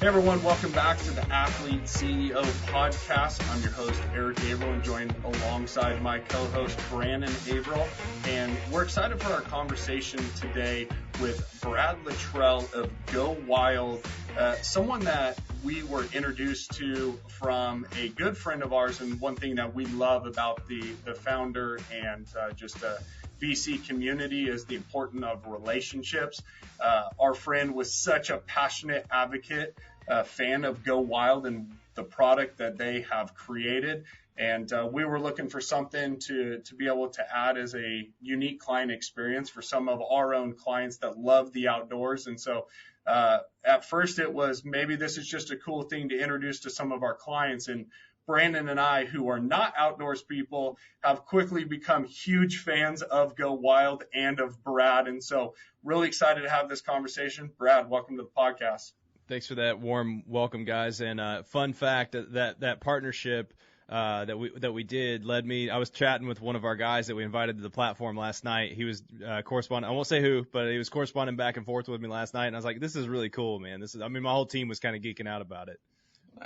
Hey everyone, welcome back to the Athlete CEO podcast. I'm your host, Eric Averill, and joined alongside my co-host, Brandon Averill. And we're excited for our conversation today with Brad Luttrell of GoWild, someone that we were introduced to from a good friend of ours. And one thing that we love about the founder and just VC community is the importance of relationships. Our friend was such a passionate advocate, fan of GoWild and the product that they have created. And we were looking for something to be able to add as a unique client experience for some of our own clients that love the outdoors. And so at first it was maybe this is just a cool thing to introduce to some of our clients. And Brandon and I, who are not outdoors people, have quickly become huge fans of GoWild and of Brad. And so really excited to have this conversation. Brad, welcome to the podcast. Thanks for that warm welcome, guys. And fun fact that partnership that we did led me. I was chatting with one of our guys that we invited to the platform last night. He was corresponding. I won't say who, but he was corresponding back and forth with me last night. And I was like, "This is really cool, man. My whole team was kind of geeking out about it."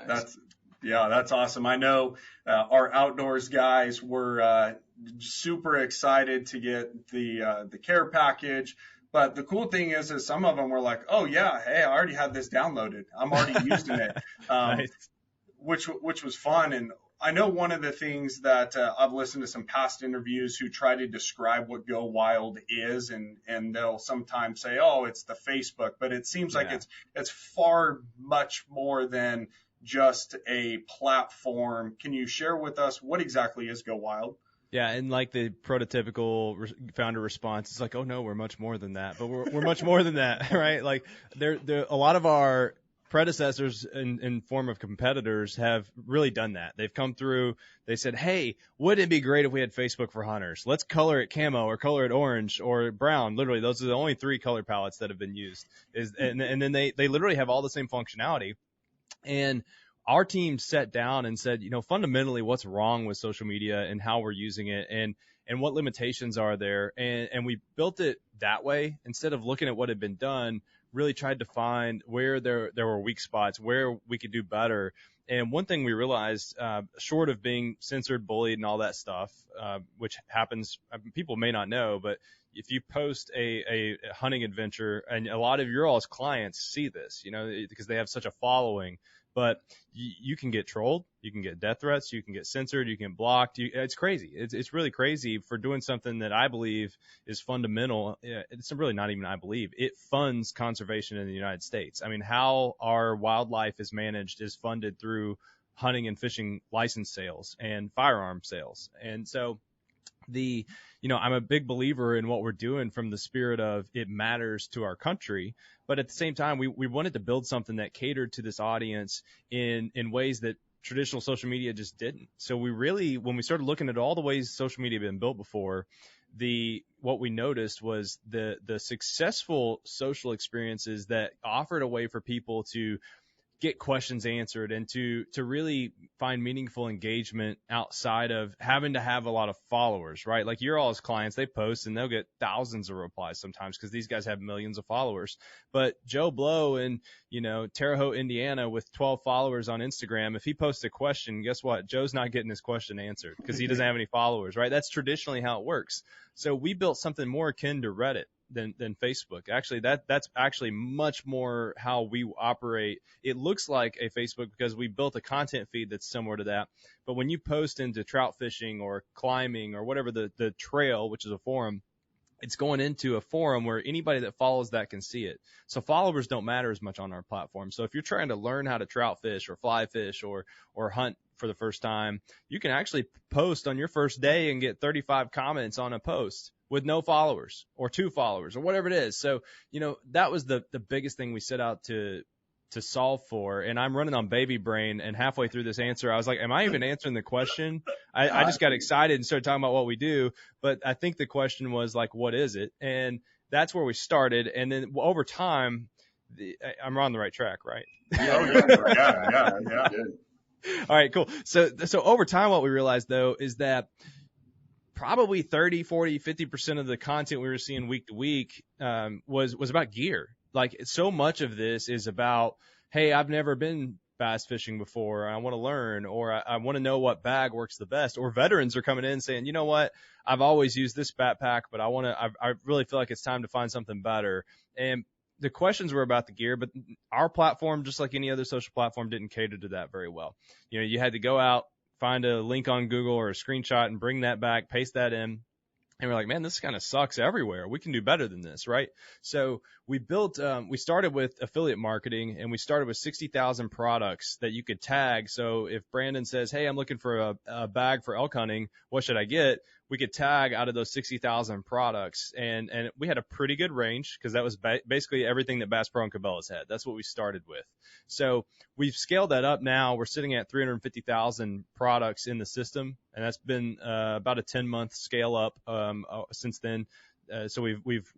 Nice. That's awesome. I know our outdoors guys were super excited to get the care package. But the cool thing is some of them were like, oh, yeah, hey, I already had this downloaded. I'm already using it, Nice. which was fun. And I know one of the things that I've listened to some past interviews who try to describe what GoWild is, and they'll sometimes say, oh, it's the Facebook. But it seems like it's far much more than just a platform. Can you share with us what exactly is GoWild? Yeah, and like the prototypical founder response, it's like, oh no, we're much more than that. But we're much more than that, right? Like there a lot of our predecessors in form of competitors have really done that. They've come through, they said, hey, wouldn't it be great if we had Facebook for hunters? Let's color it camo or color it orange or brown. Literally, those are the only three color palettes that have been used. And then they literally have all the same functionality. And our team sat down and said, fundamentally what's wrong with social media and how we're using it and what limitations are there. And we built it that way instead of looking at what had been done, really tried to find where there were weak spots, where we could do better. And one thing we realized, short of being censored, bullied, and all that stuff, which happens, people may not know, but if you post a hunting adventure, and a lot of your all's clients see this, because they have such a following, but you can get trolled, you can get death threats, you can get censored, you can get blocked. It's crazy. It's really crazy for doing something that I believe is fundamental. It's really not even I believe. It funds conservation in the United States. I mean, how our wildlife is managed is funded through hunting and fishing license sales and firearm sales. And so I'm a big believer in what we're doing from the spirit of it matters to our country. But at the same time, we wanted to build something that catered to this audience in ways that traditional social media just didn't. So when we started looking at all the ways social media had been built before, what we noticed was the successful social experiences that offered a way for people to get questions answered and to really find meaningful engagement outside of having to have a lot of followers, right? Like your all's clients, they post and they'll get thousands of replies sometimes because these guys have millions of followers. But Joe Blow in, Terre Haute, Indiana with 12 followers on Instagram, if he posts a question, guess what? Joe's not getting his question answered because he doesn't have any followers, right? That's traditionally how it works. So we built something more akin to Reddit than Facebook. Actually, that's actually much more how we operate. It looks like a Facebook because we built a content feed that's similar to that. But when you post into trout fishing or climbing or whatever the trail, which is a forum, it's going into a forum where anybody that follows that can see it. So followers don't matter as much on our platform. So if you're trying to learn how to trout fish or fly fish or hunt for the first time, you can actually post on your first day and get 35 comments on a post with no followers or 2 followers or whatever it is. So, that was the biggest thing we set out to solve for. And I'm running on baby brain. And halfway through this answer, I was like, am I even answering the question? I just got excited and started talking about what we do. But I think the question was like, what is it? And that's where we started. And then over time, I'm on the right track, right? Yeah. All right, cool. So over time, what we realized though, is that probably 30, 40, 50% of the content we were seeing week to week was about gear. Like so much of this is about hey, I've never been bass fishing before. I want to learn, or I want to know what bag works the best. Or veterans are coming in saying, you know what, I've always used this backpack, but I really feel like it's time to find something better. And the questions were about the gear, but our platform, just like any other social platform, didn't cater to that very well. You had to go out, find a link on Google or a screenshot and bring that back, paste that in. And we're like, man, this kind of sucks everywhere. We can do better than this, right? So we started with affiliate marketing, and we started with 60,000 products that you could tag. So if Brandon says, hey, I'm looking for a bag for elk hunting, what should I get? We could tag out of those 60,000 products. And we had a pretty good range because that was basically everything that Bass Pro and Cabela's had. That's what we started with. So we've scaled that up now. We're sitting at 350,000 products in the system, and that's been about a 10-month scale up since then. So we've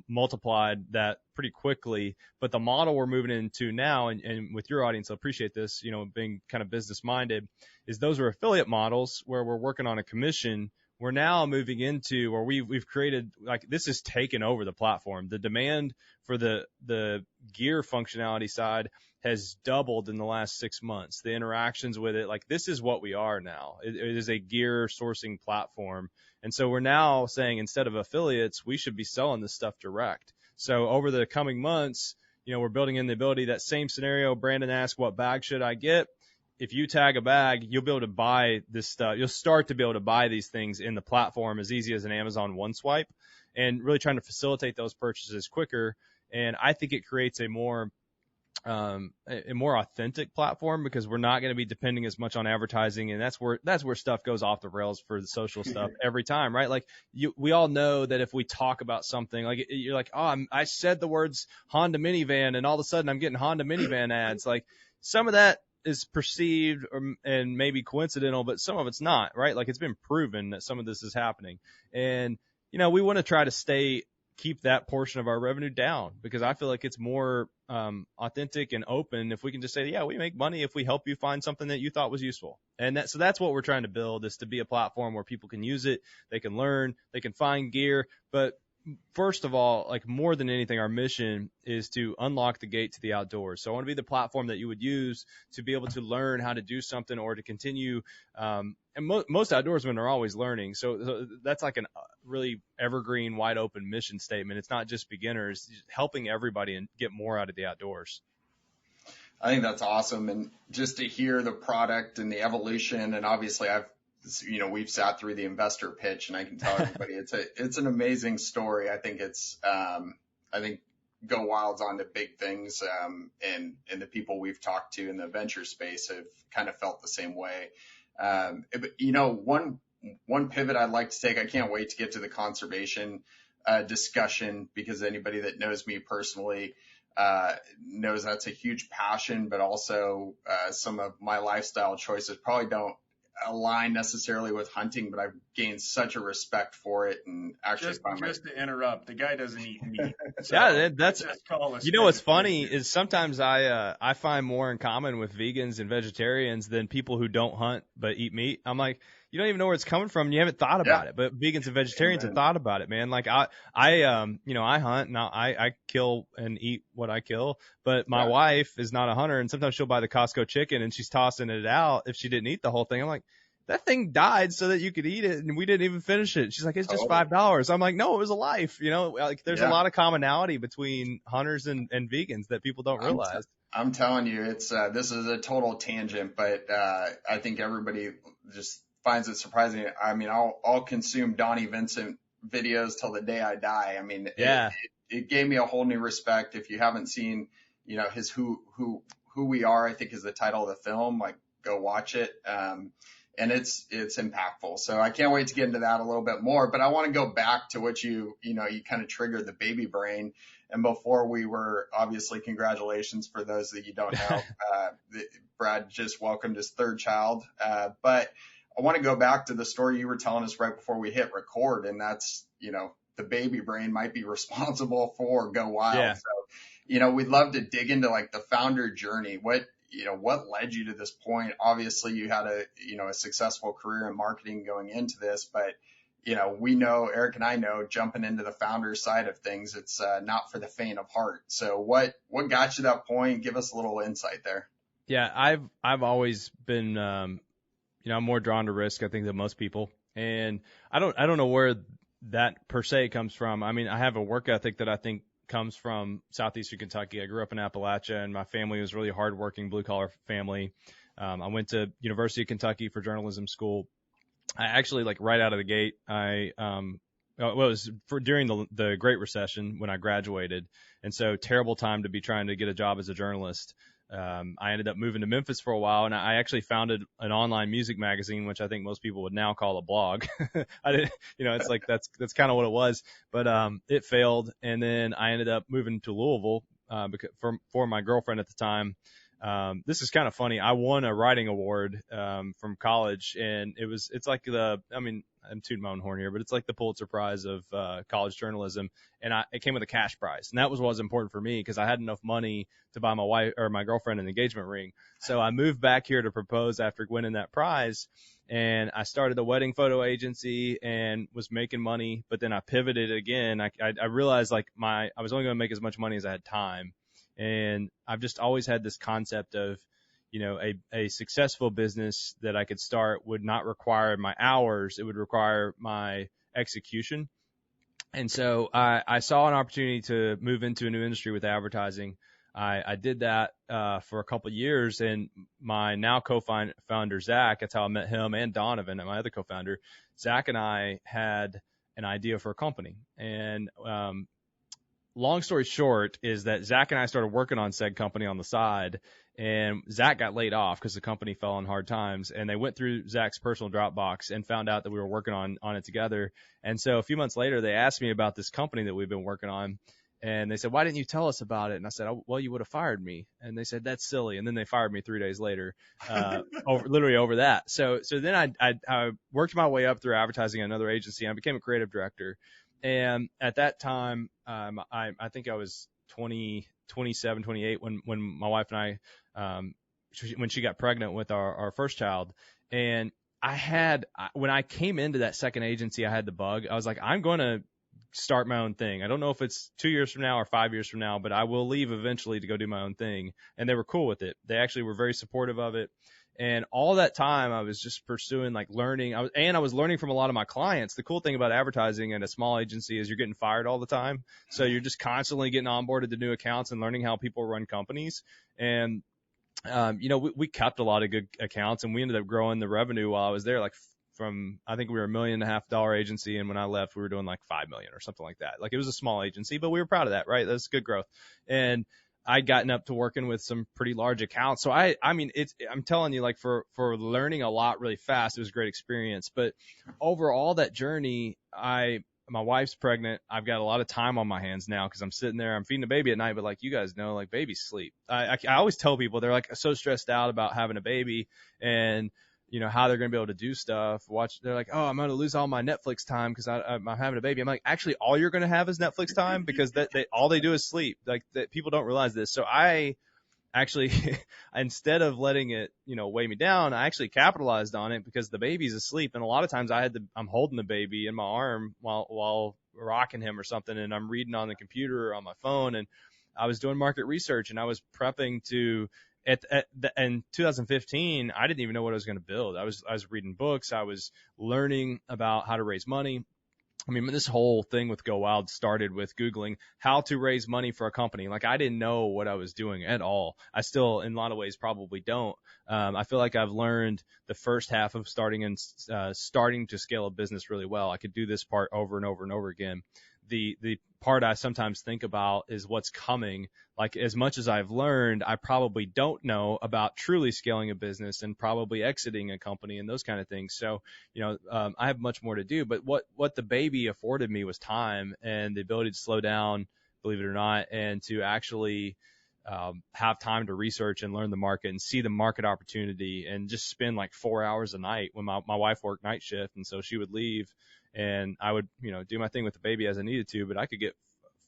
multiplied that pretty quickly. But the model we're moving into now, and with your audience, I appreciate this, being kind of business minded, is those are affiliate models where we're working on a commission. We're now moving into where we've created, like, this has taken over the platform. The demand for the gear functionality side has doubled in the last 6 months. The interactions with it, like, this is what we are now. It is a gear sourcing platform. And so we're now saying, instead of affiliates, we should be selling this stuff direct. So over the coming months, we're building in the ability, that same scenario, Brandon asked, what bag should I get? If you tag a bag, you'll be able to buy this stuff. You'll start to be able to buy these things in the platform as easy as an Amazon one swipe, and really trying to facilitate those purchases quicker. And I think it creates a more authentic platform, because we're not going to be depending as much on advertising. And that's where stuff goes off the rails for the social stuff every time, right? Like, we all know that if we talk about something, like, you're like, oh, I said the words Honda minivan, and all of a sudden I'm getting Honda minivan ads. Like, some of that is perceived and maybe coincidental, but some of it's not, right? Like, it's been proven that some of this is happening. And, we want to try to keep that portion of our revenue down, because I feel like it's more authentic and open if we can just say, yeah, we make money if we help you find something that you thought was useful. And so that's what we're trying to build, is to be a platform where people can use it, they can learn, they can find gear. But first of all, like, more than anything, our mission is to unlock the gate to the outdoors. So I want to be the platform that you would use to be able to learn how to do something, or to continue. And most outdoorsmen are always learning. So that's like a really evergreen, wide open mission statement. It's not just beginners, it's helping everybody and get more out of the outdoors. I think that's awesome. And just to hear the product and the evolution, and obviously we've sat through the investor pitch, and I can tell everybody it's an amazing story. I think I think GoWild's on to big things, and the people we've talked to in the venture space have kind of felt the same way. But one pivot I'd like to take, I can't wait to get to the conservation discussion, because anybody that knows me personally knows that's a huge passion, but also some of my lifestyle choices probably don't align necessarily with hunting, but I've gained such a respect for it. And actually, just to interrupt, the guy doesn't eat meat. So yeah, that's what's funny is sometimes I find more in common with vegans and vegetarians than people who don't hunt but eat meat. I'm like, you don't even know where it's coming from. You haven't thought about it, but vegans and vegetarians have thought about it, man. Like, I hunt now. I kill and eat what I kill, but my wife is not a hunter, and sometimes she'll buy the Costco chicken and she's tossing it out if she didn't eat the whole thing. I'm like, that thing died so that you could eat it, and we didn't even finish it. She's like, it's just $5. I'm like, no, it was a life. Like, there's a lot of commonality between hunters and vegans that people don't realize. I'm telling you, it's this is a total tangent, but I think everybody just finds it surprising. I mean, I'll consume Donnie Vincent videos till the day I die. I mean, it gave me a whole new respect. If you haven't seen, his Who We Are, I think is the title of the film, like, go watch it. And it's impactful. So I can't wait to get into that a little bit more, but I want to go back to what you kind of triggered the baby brain. And before we were, obviously, congratulations for those that you don't know. Brad just welcomed his third child. But I want to go back to the story you were telling us right before we hit record. And that's, the baby brain might be responsible for GoWild. Yeah. So, we'd love to dig into, like, the founder journey. What led you to this point? Obviously you had a successful career in marketing going into this, but we know, Eric and I know, jumping into the founder side of things, it's not for the faint of heart. So what got you to that point? Give us a little insight there. Yeah, I've always been, I'm more drawn to risk, I think, than most people. And I don't know where that per se comes from. I mean, I have a work ethic that I think comes from southeastern Kentucky. I grew up in Appalachia, and my family was really hardworking, blue collar family. I went to University of Kentucky for journalism school. I actually, like, right out of the gate, it was during the Great Recession when I graduated, and so terrible time to be trying to get a job as a journalist. I ended up moving to Memphis for a while, and I actually founded an online music magazine, which I think most people would now call a blog. I didn't, it's like that's kind of what it was, but it failed, and then I ended up moving to Louisville because for my girlfriend at the time. This is kind of funny. I won a writing award from college, and it's like I'm tooting my own horn here, but it's like the Pulitzer Prize of college journalism, and it came with a cash prize, and that was what was important for me because I had enough money to buy my wife or my girlfriend an engagement ring. So I moved back here to propose after winning that prize, and I started a wedding photo agency and was making money, but then I pivoted again. I realized I was only going to make as much money as I had time. And I've just always had this concept of, a successful business that I could start would not require my hours. It would require my execution. And so I saw an opportunity to move into a new industry with advertising. I did that for a couple of years, and my now co-founder, Zach, that's how I met him, and Donovan, my other co-founder, Zach and I had an idea for a company. And long story short is that Zach and I started working on said company on the side, and Zach got laid off because the company fell on hard times, and they went through Zach's personal Dropbox and found out that we were working on it together. And so a few months later, they asked me about this company that we've been working on, and they said, "Why didn't you tell us about it?" And I said, "Oh, well, you would have fired me." And they said, "That's silly." And then they fired me 3 days later, literally over that. So then I worked my way up through advertising at another agency, and I became a creative director. And at that time, I think I was 27, 28 when my wife and I, when she got pregnant with our first child. And when I came into that second agency, I had the bug. I was like, I'm going to start my own thing. I don't know if it's 2 years from now or 5 years from now, but I will leave eventually to go do my own thing. And they were cool with it. They actually were very supportive of it. And all that time I was just pursuing, like, learning. I was learning from a lot of my clients. The cool thing about advertising at a small agency is you're getting fired all the time. So you're just constantly getting onboarded to new accounts and learning how people run companies. And, we kept a lot of good accounts, and we ended up growing the revenue while I was there. Like, I think we were $1.5 million agency. And when I left, we were doing like $5 million or something like that. Like, it was a small agency, but we were proud of that, right? That's good growth. And I'd gotten up to working with some pretty large accounts. So I'm telling you, like, for learning a lot really fast, it was a great experience. But over all that journey, my wife's pregnant. I've got a lot of time on my hands now because I'm sitting there, I'm feeding the baby at night. But like you guys know, like, babies sleep. I always tell people, they're like so stressed out about having a baby and how they're going to be able to do stuff. They're like, oh, I'm going to lose all my Netflix time because I'm having a baby. I'm like, actually, all you're going to have is Netflix time because all they do is sleep. Like, that people don't realize this. So I actually, instead of letting it, weigh me down, I actually capitalized on it because the baby's asleep. And a lot of times I'm holding the baby in my arm while rocking him or something. And I'm reading on the computer or on my phone. And I was doing market research, and I was prepping to, in 2015, I didn't even know what I was going to build. I was reading books. I was learning about how to raise money. I mean, this whole thing with GoWild started with Googling how to raise money for a company. Like, I didn't know what I was doing at all. I still, in a lot of ways, probably don't. I feel like I've learned the first half of starting to scale a business really well. I could do this part over and over and over again. The part I sometimes think about is what's coming. Like, as much as I've learned, I probably don't know about truly scaling a business and probably exiting a company and those kind of things. So, I have much more to do. But what the baby afforded me was time and the ability to slow down, believe it or not, and to actually have time to research and learn the market and see the market opportunity, and just spend like 4 hours a night when my wife worked night shift. And so she would leave, and I would, do my thing with the baby as I needed to, but I could get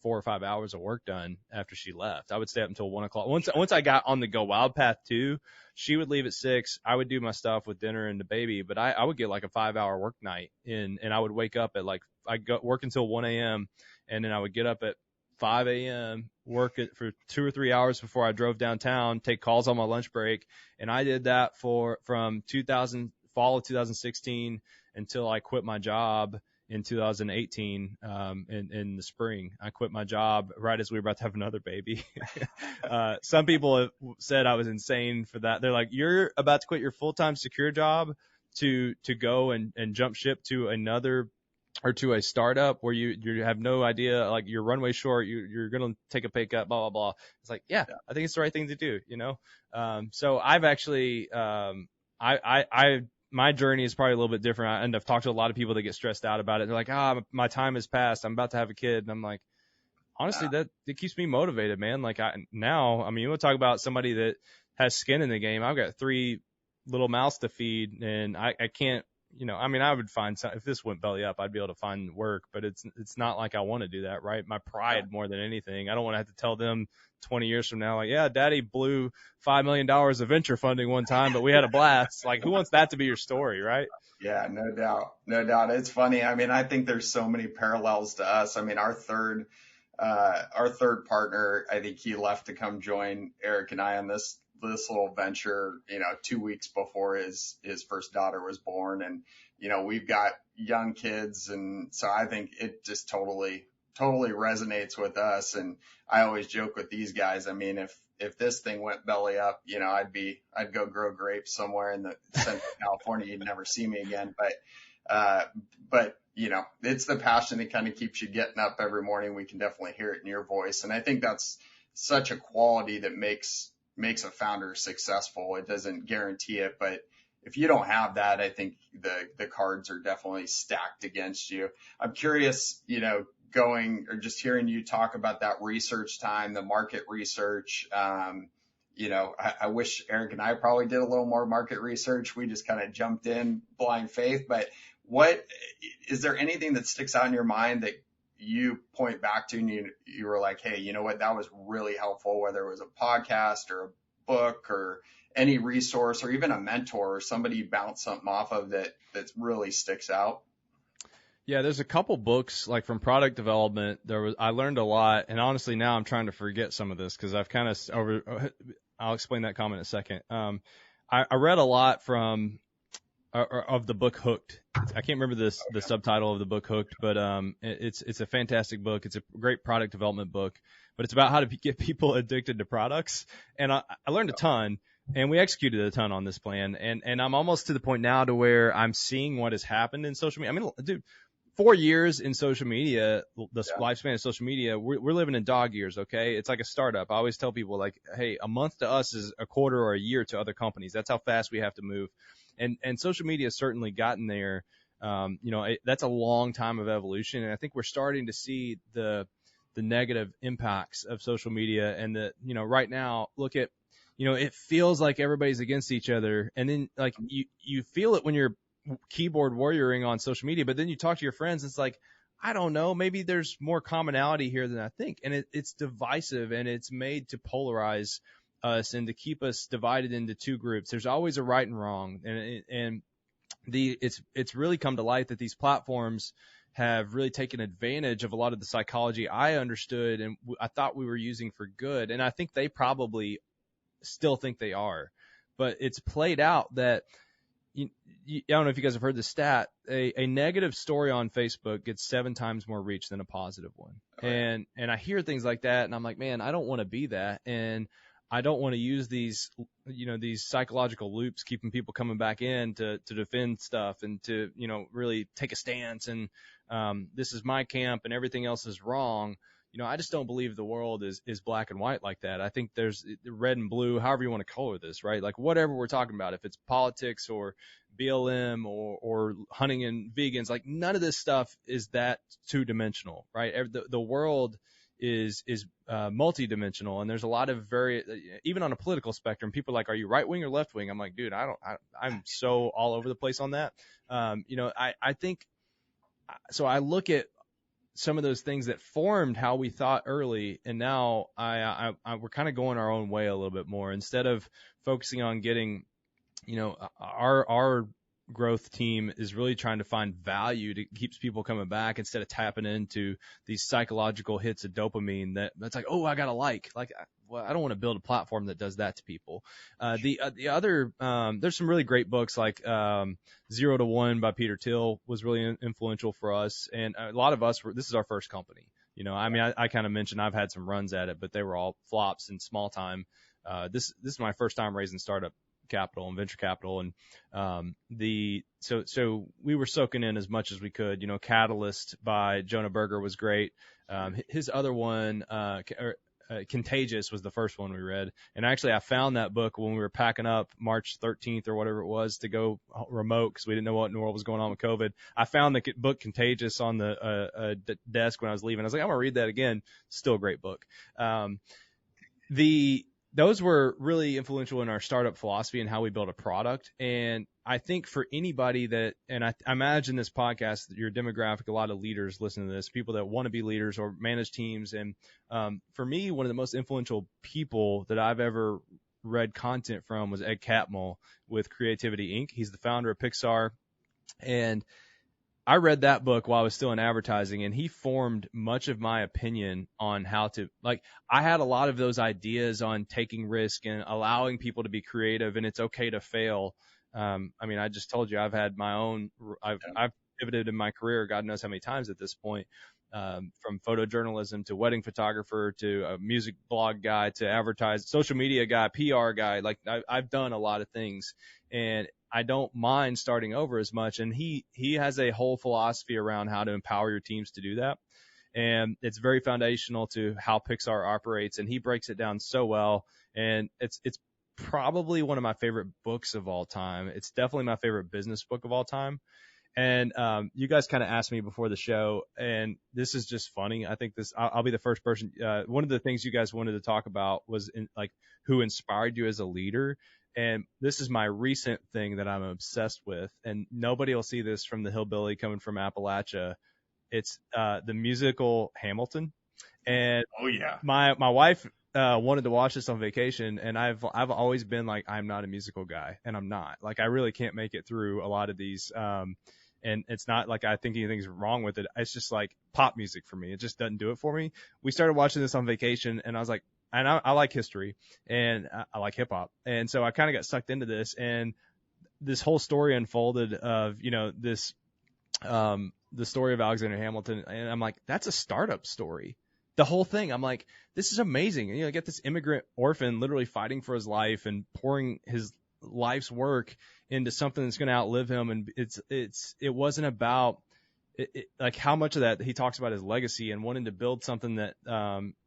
4 or 5 hours of work done after she left. I would stay up until 1 o'clock. Once I got on the GoWild path too, she would leave at 6. I would do my stuff with dinner and the baby, but I would get like a 5-hour work night in, and I would wake up at I'd go work until 1 a.m. and then I would get up at 5 a.m., work it for 2 or 3 hours before I drove downtown, take calls on my lunch break. And I did that from fall of 2016 until I quit my job in 2018, in the spring. I quit my job right as we were about to have another baby. Some people have said I was insane for that. They're like, you're about to quit your full-time secure job to go and jump ship to another or to a startup where you have no idea, like your runway short, you're going to take a pay cut, blah, blah, blah. It's like, yeah, I think it's the right thing to do, you know? So I've actually, my journey is probably a little bit different. And I've talked to a lot of people that get stressed out about it. They're like, my time has passed. I'm about to have a kid. And I'm like, honestly, that it keeps me motivated, man. Like you want to talk about somebody that has skin in the game. I've got 3 little mouths to feed, and I can't, I would find some, if this went belly up, I'd be able to find work, but it's not like I want to do that, right? My pride more than anything. I don't want to have to tell them 20 years from now, like, yeah, daddy blew $5 million of venture funding one time, but we had a blast. Like, who wants that to be your story, right? Yeah, no doubt. No doubt. It's funny. I mean, I think there's so many parallels to us. I mean, our third partner, I think he left to come join Eric and I on this little venture, 2 weeks before his first daughter was born. And, we've got young kids. And so I think it just totally resonates with us. And I always joke with these guys. I mean, if this thing went belly up, I'd go grow grapes somewhere in the Central California. You'd never see me again. But it's the passion that kind of keeps you getting up every morning. We can definitely hear it in your voice. And I think that's such a quality that makes a founder successful. It doesn't guarantee it, but if you don't have that, I think the cards are definitely stacked against you. I'm curious, going or just hearing you talk about that research time, the market research. I wish Eric and I probably did a little more market research. We just kind of jumped in blind faith, but is there anything that sticks out in your mind that you point back to and you were like, hey, you know what, that was really helpful, whether it was a podcast or a book or any resource or even a mentor or somebody you bounce something off of that really sticks out? Yeah, there's a couple books like from product development. I learned a lot, and honestly now I'm trying to forget some of this because I've kind of I'll explain that comment in a second. I read a lot from of the book Hooked. I can't remember the subtitle of the book Hooked, but it's a fantastic book. It's a great product development book, but it's about how to get people addicted to products. And I learned a ton, and we executed a ton on this plan. And I'm almost to the point now to where I'm seeing what has happened in social media. I mean, dude, 4 years in social media, the lifespan of social media, we're living in dog years, okay? It's like a startup. I always tell people, like, hey, a month to us is a quarter or a year to other companies. That's how fast we have to move. And social media has certainly gotten there. That's a long time of evolution. And I think we're starting to see the negative impacts of social media. And right now, look at, it feels like everybody's against each other. And then like you feel it when you're keyboard warrioring on social media, but then you talk to your friends, it's like, I don't know, maybe there's more commonality here than I think. And it's divisive, and it's made to polarize us and to keep us divided into 2 groups. There's always a right and wrong. And it's really come to light that these platforms have really taken advantage of a lot of the psychology I understood and I thought we were using for good. And I think they probably still think they are, but it's played out that I don't know if you guys have heard the stat, a negative story on Facebook gets 7 times more reach than a positive one. Okay. And I hear things like that, and I'm like, man, I don't want to be that. And I don't want to use these psychological loops, keeping people coming back in to defend stuff and to, really take a stance. And this is my camp and everything else is wrong. I just don't believe the world is black and white like that. I think there's red and blue, however you want to color this, right? Like whatever we're talking about, if it's politics or BLM or hunting and vegans, like none of this stuff is that 2-dimensional, right? The world is multi-dimensional, and there's a lot of even on a political spectrum, people are like, are you right wing or left wing? I'm like, dude, I'm so all over the place on that. I think, so I look at some of those things that formed how we thought early. And now we're kind of going our own way a little bit more, instead of focusing on getting, our growth team is really trying to find value to keeps people coming back, instead of tapping into these psychological hits of dopamine that's like, oh, I got to well, I don't want to build a platform that does that to people. The other, there's some really great books like 0 to 1 by Peter Thiel was really influential for us. And a lot of us this is our first company. I kind of mentioned I've had some runs at it, but they were all flops and small time. This is my first time raising startup capital and venture capital. And so we were soaking in as much as we could. Catalyst by Jonah Berger was great. His other one, Contagious, was the first one we read. And actually, I found that book when we were packing up March 13th or whatever it was to go remote, because we didn't know what in the world was going on with COVID. I found the book Contagious on the desk when I was leaving. I was like, I'm going to read that again. Still a great book. Those were really influential in our startup philosophy and how we build a product. And I think for anybody I imagine this podcast, your demographic, a lot of leaders listen to this, people that want to be leaders or manage teams. And for me, one of the most influential people that I've ever read content from was Ed Catmull with Creativity Inc. He's the founder of Pixar. And I read that book while I was still in advertising, and he formed much of my opinion on how to, I had a lot of those ideas on taking risk and allowing people to be creative, and it's okay to fail. I just told you I've had my own, I've pivoted in my career, God knows how many times at this point, from photojournalism to wedding photographer to a music blog guy to advertise, social media guy, PR guy. I've done a lot of things, and I don't mind starting over as much. And he has a whole philosophy around how to empower your teams to do that. And it's very foundational to how Pixar operates. And he breaks it down so well. And it's probably one of my favorite books of all time. It's definitely my favorite business book of all time. And you guys kind of asked me before the show, and this is just funny. I think I'll be the first person. One of the things you guys wanted to talk about was who inspired you as a leader. And this is my recent thing that I'm obsessed with, and nobody will see this from the hillbilly coming from Appalachia. It's the musical Hamilton. And oh yeah, my wife wanted to watch this on vacation, and I've always been like, I'm not a musical guy, and I'm not. I really can't make it through a lot of these. And it's not like I think anything's wrong with it. It's just like pop music for me. It just doesn't do it for me. We started watching this on vacation, and I was like, and I like history, and I like hip hop. And so I kind of got sucked into this, and this whole story unfolded of, the story of Alexander Hamilton. And I'm like, that's a startup story. The whole thing. I'm like, this is amazing. And, get this immigrant orphan literally fighting for his life and pouring his life's work into something that's going to outlive him. And it wasn't about like how much of that he talks about his legacy and wanting to build something that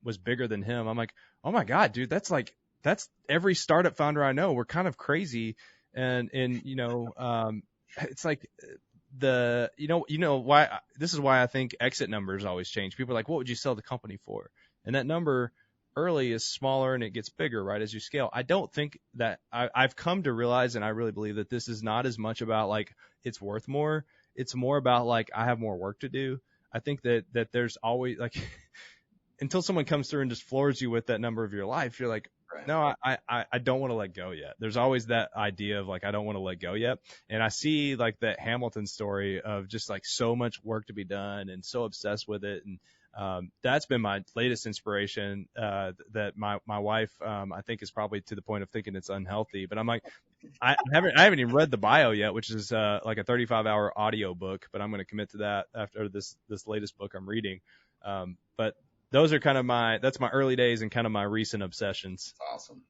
was bigger than him. I'm like, oh my God, dude, that's every startup founder I know. We're kind of crazy. And it's like why this is why I think exit numbers always change. People are like, what would you sell the company for? And that number early is smaller and it gets bigger, right, as you scale. I don't think that I've come to realize, and I really believe that this is not as much about it's worth more. It's more about I have more work to do. I think that there's always until someone comes through and just floors you with that number of your life, you're like, right. No, I don't want to let go yet. There's always that idea of I don't want to let go yet. And I see that Hamilton story of just so much work to be done and so obsessed with it. And that's been my latest inspiration, that my wife, I think is probably to the point of thinking it's unhealthy, but I'm like, I haven't even read the bio yet, which is a 35-hour audio book, but I'm going to commit to that after this latest book I'm reading. But those are that's my early days and kind of my recent obsessions. That's awesome.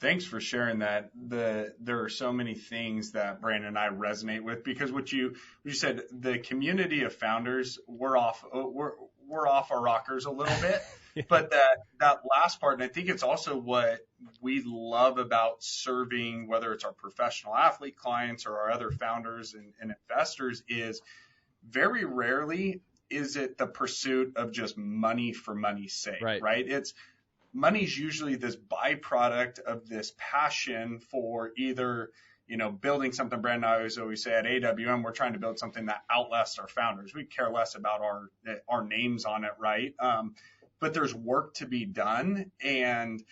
Thanks for sharing that. There are so many things that Brandon and I resonate with, because what you said, the community of founders, we're off our rockers a little bit, yeah. But that last part, and I think it's also what we love about serving, whether it's our professional athlete clients or our other founders and investors, is very rarely is it the pursuit of just money for money's sake, right? Money's usually this byproduct of this passion for either building something brand new. I always say at AWM, we're trying to build something that outlasts our founders. We care less about our names on it, right? But there's work to be done. And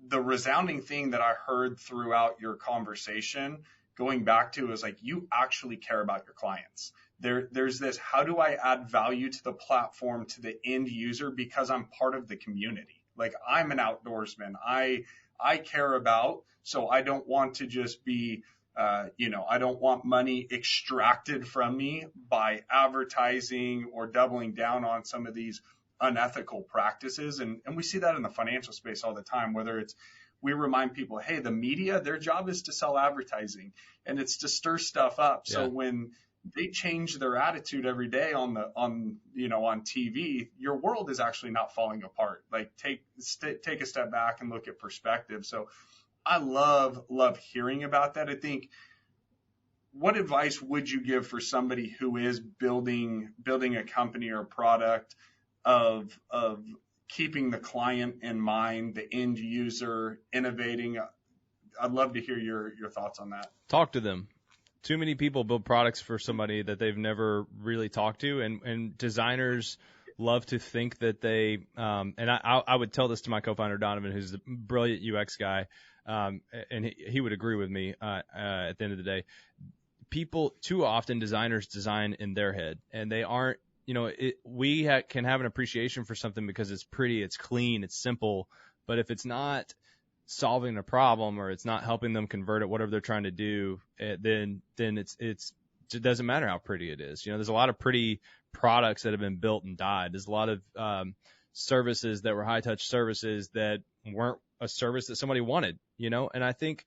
the resounding thing that I heard throughout your conversation going back to is like, you actually care about your clients. There's this, how do I add value to the platform, to the end user, because I'm part of the community. Like, I'm an outdoorsman. I care about, so I don't want to just be, I don't want money extracted from me by advertising or doubling down on some of these unethical practices. And we see that in the financial space all the time, whether it's, we remind people, hey, the media, their job is to sell advertising and it's to stir stuff up. Yeah. So when they change their attitude every day on TV, your world is actually not falling apart. Like, take a step back and look at perspective. So I love hearing about that. I think, what advice would you give for somebody who is building a company or a product of keeping the client in mind, the end user, innovating? I'd love to hear your thoughts on that. Talk to them. Too many people build products for somebody that they've never really talked to, and designers love to think that they and I would tell this to my co-founder Donovan, who's a brilliant UX guy, and he would agree with me at the end of the day. People, too often, designers design in their head, and they aren't. We can have an appreciation for something because it's pretty, it's clean, it's simple, but if it's not solving a problem or it's not helping them convert it, whatever they're trying to do, then it doesn't matter how pretty it is. There's a lot of pretty products that have been built and died. There's a lot of services that were high touch services that weren't a service that somebody wanted, and I think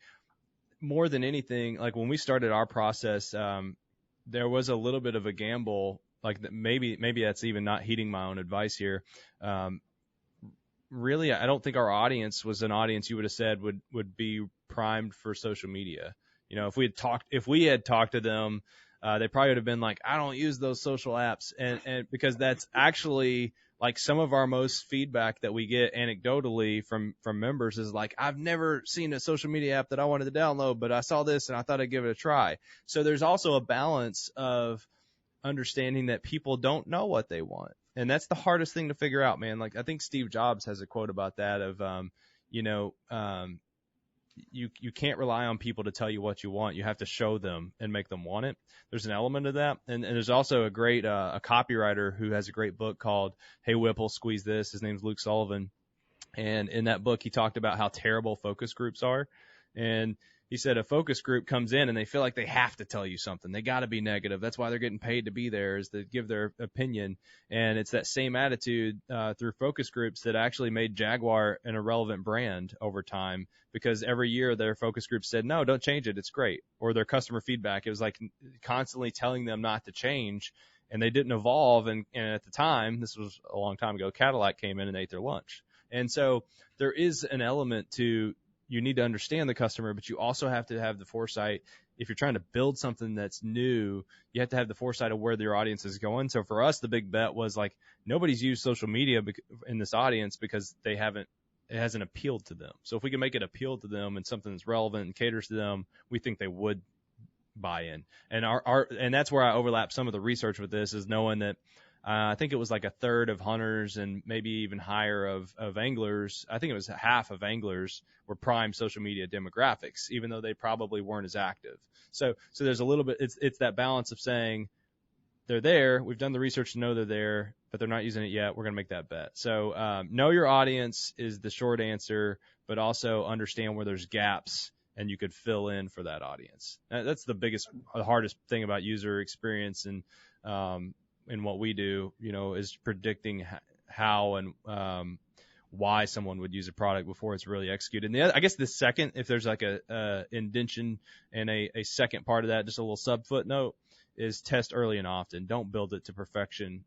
more than anything, like when we started our process, there was a little bit of a gamble. Like, maybe that's even not heeding my own advice here. Really, I don't think our audience was an audience you would have said would be primed for social media. If we had talked to them, they probably would have been like, I don't use those social apps. And because that's actually like some of our most feedback that we get anecdotally from members is like, I've never seen a social media app that I wanted to download, but I saw this and I thought I'd give it a try. So there's also a balance of understanding that people don't know what they want. And that's the hardest thing to figure out, man. Like, I think Steve Jobs has a quote about that of, you can't rely on people to tell you what you want. You have to show them and make them want it. There's an element of that. And there's also a great, a copywriter who has a great book called Hey Whipple, Squeeze This. His name's Luke Sullivan. And in that book, he talked about how terrible focus groups are. And he said a focus group comes in and they feel like they have to tell you something. They got to be negative. That's why they're getting paid to be there, is to give their opinion. And it's that same attitude through focus groups that actually made Jaguar an irrelevant brand over time, because every year their focus group said, no, don't change it. It's great. Or their customer feedback, it was like constantly telling them not to change, and they didn't evolve. And at the time, this was a long time ago, Cadillac came in and ate their lunch. And so there is an element to, you need to understand the customer, but you also have to have the foresight. If you're trying to build something that's new, you have to have the foresight of where your audience is going. So for us, the big bet was like, nobody's used social media in this audience because it hasn't appealed to them. So if we can make it appeal to them and something that's relevant and caters to them, we think they would buy in. And and that's where I overlap some of the research with this, is knowing that I think it was like a third of hunters and maybe even higher of anglers. I think it was half of anglers were prime social media demographics, even though they probably weren't as active. So there's a little bit, it's that balance of saying they're there. We've done the research to know they're there, but they're not using it yet. We're going to make that bet. So know your audience is the short answer, but also understand where there's gaps and you could fill in for that audience. That's the hardest thing about user experience and what we do, is predicting how and why someone would use a product before it's really executed. And I guess the second, if there's like a indention and a second part of that, just a little sub footnote, is test early and often. Don't build it to perfection,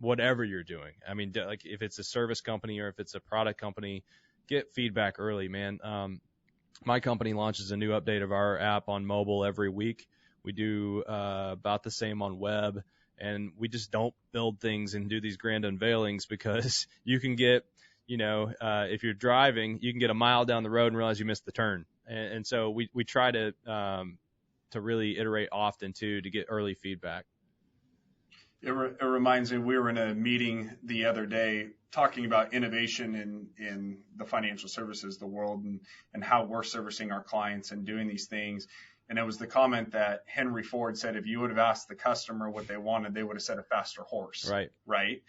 whatever you're doing. I mean, like if it's a service company or if it's a product company, get feedback early, man. My company launches a new update of our app on mobile every week. We do about the same on web. And we just don't build things and do these grand unveilings, because you can get, if you're driving, you can get a mile down the road and realize you missed the turn. And so we try to really iterate often too, to get early feedback. It reminds me, we were in a meeting the other day talking about innovation in the financial services, the world, and how we're servicing our clients and doing these things. And it was the comment that Henry Ford said, if you would have asked the customer what they wanted, they would have said a faster horse. Right. Right.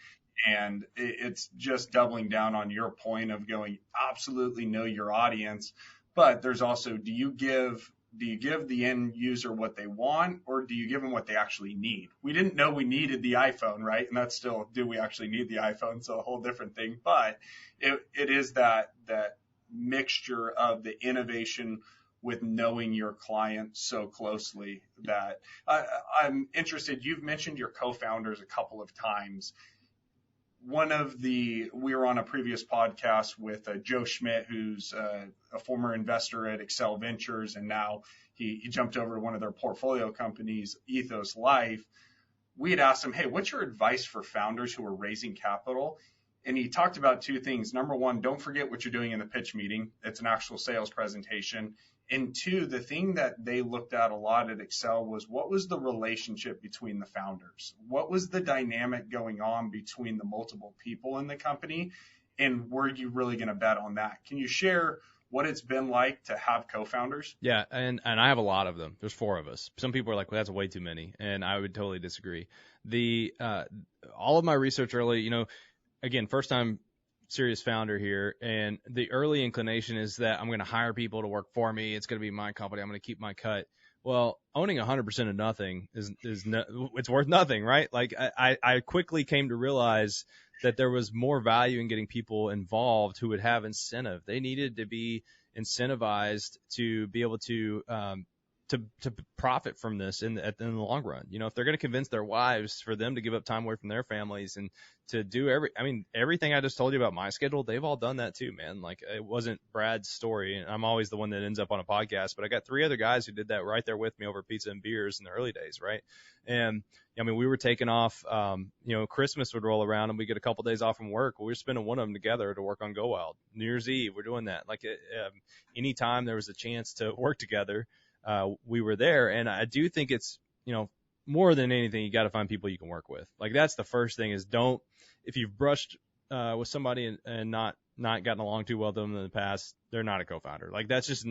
And it's just doubling down on your point of going, absolutely know your audience. But there's also, do you give the end user what they want, or do you give them what they actually need? We didn't know we needed the iPhone, right? And that's still, do we actually need the iPhone? So a whole different thing. But it is that mixture of the innovation with knowing your client so closely that I'm interested. You've mentioned your co-founders a couple of times. We were on a previous podcast with Joe Schmidt, who's a former investor at Excel Ventures, and now he jumped over to one of their portfolio companies, Ethos Life. We had asked him, hey, what's your advice for founders who are raising capital? And he talked about two things. Number one, don't forget what you're doing in the pitch meeting. It's an actual sales presentation. And two, the thing that they looked at a lot at Excel was, what was the relationship between the founders? What was the dynamic going on between the multiple people in the company? And were you really going to bet on that? Can you share what it's been like to have co-founders? Yeah, and I have a lot of them. There's 4 of us. Some people are like, well, that's way too many, and I would totally disagree. All of my research early, again, first time serious founder here, and the early inclination is that I'm going to hire people to work for me. It's going to be my company. I'm going to keep my cut. Well, owning 100% of nothing it's worth nothing, right? Like I quickly came to realize that there was more value in getting people involved who would have incentive. They needed to be incentivized to be able to profit from this in the long run. If they're going to convince their wives for them to give up time away from their families and to do everything I just told you about my schedule, they've all done that too, man. Like, it wasn't Brad's story, and I'm always the one that ends up on a podcast, but I got 3 other guys who did that right there with me over pizza and beers in the early days, right? And we were taking off, Christmas would roll around and we get a couple days off from work. We were spending one of them together to work on GoWild. New Year's Eve, we're doing that. Like, anytime there was a chance to work together, we were there. And I do think it's, more than anything, you got to find people you can work with. Like, that's the first thing is if you've brushed with somebody and not gotten along too well with them in the past, they're not a co-founder. Like, that's just,